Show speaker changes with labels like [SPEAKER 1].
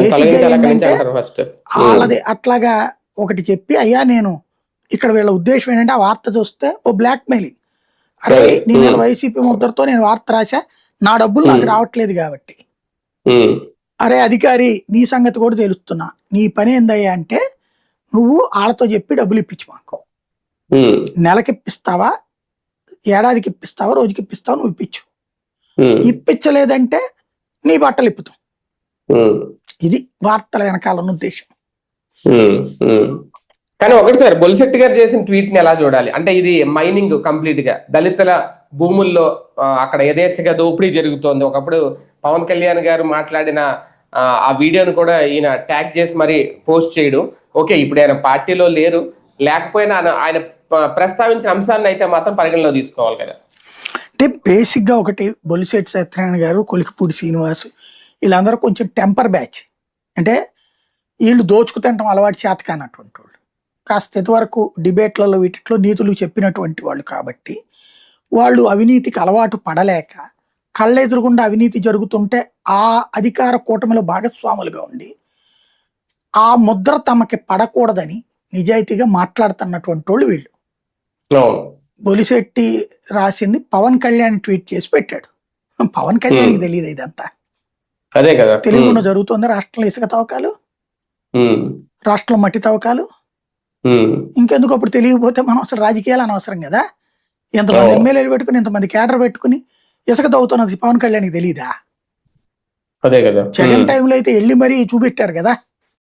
[SPEAKER 1] Basic గా ఏంటంటే
[SPEAKER 2] first
[SPEAKER 1] వాళ్ళది అట్లాగా ఒకటి చెప్పి, అయ్యా నేను ఇక్కడ వీళ్ళ ఉద్దేశం ఏంటంటే ఆ వార్త చూస్తే ఓ బ్లాక్ మెయిలింగ్, అరే నేను వైసీపీ ముద్రతో నేను వార్త రాశా, నా డబ్బులు నాకు రావట్లేదు కాబట్టి, అరే అధికారి నీ సంగతి కూడా తెలుస్తున్నా, నీ పని ఏందయ్యా అంటే నువ్వు వాళ్ళతో చెప్పి డబ్బులు ఇప్పించు, మాకు నెలకి ఇప్పిస్తావా, ఏడాదికి ఇప్పిస్తావా, రోజుకి ఇప్పిస్తావా, నువ్వు ఇప్పించు, ఇప్పించలేదంటే నీ బట్టలు ఇప్పుతాం. ఇది వార్తల వెనకాల ఉన్న ఉద్దేశం.
[SPEAKER 2] కానీ ఒకటి సార్, బొలిశెట్టి గారు చేసిన ట్వీట్ ని ఎలా చూడాలి అంటే, ఇది మైనింగ్ కంప్లీట్ గా దళితుల భూముల్లో అక్కడ యథేచ్ఛగా దోపిడీ జరుగుతోంది. ఒకప్పుడు పవన్ కళ్యాణ్ గారు మాట్లాడిన ఆ వీడియోను కూడా ఈయన ట్యాగ్ చేసి మరి పోస్ట్ చేయడం. ఓకే, ఇప్పుడు ఆయన పార్టీలో లేరు, లేకపోయినా ఆయన ప్రస్తావించిన అంశాన్ని అయితే మాత్రం పరిగణలో తీసుకోవాలి కదా.
[SPEAKER 1] అంటే బేసిక్ గా ఒకటి, బొలిశెట్టి సత్యనారాయణ గారు, కొలికిపూడి శ్రీనివాస్ వీళ్ళందరూ కొంచెం టెంపర్ బ్యాచ్. అంటే వీళ్ళు దోచుకుతంటాం అలవాటు చేత కానటువంటి వాళ్ళు, కాస్త ఇంతవరకు డిబేట్లలో వీటిలో నీతులు చెప్పినటువంటి వాళ్ళు కాబట్టి వాళ్ళు అవినీతికి అలవాటు పడలేక కళ్ళెదురుగుండా అవినీతి జరుగుతుంటే ఆ అధికార కూటమిలో భాగస్వాములుగా ఉండి ఆ ముద్ర తమకి పడకూడదని నిజాయితీగా మాట్లాడుతున్నటువంటి వాళ్ళు వీళ్ళు. బొలిశెట్టి రాసింది పవన్ కళ్యాణ్ ట్వీట్ చేసి పెట్టాడు. పవన్ కళ్యాణ్కి తెలియదు ఇదంతా.
[SPEAKER 2] అదే కదా,
[SPEAKER 1] తెలుగులో జరుగుతుంది రాష్ట్రంలో ఇసుక తవ్వకాలు, రాష్ట్రంలో మట్టి తవ్వకాలు. ఇంకెందుకు అప్పుడు తెలియకపోతే మనం అసలు రాజకీయాలు అనవసరం కదా. ఎంతమంది ఎమ్మెల్యేలు పెట్టుకుని, ఇంతమంది కేడర్ పెట్టుకుని ఇసుక తవ్వుతున్నది పవన్ కళ్యాణ్కి తెలియదా?
[SPEAKER 2] అదే కదా,
[SPEAKER 1] జగన్ టైంలో అయితే వెళ్ళి మరీ చూపెట్టారు కదా.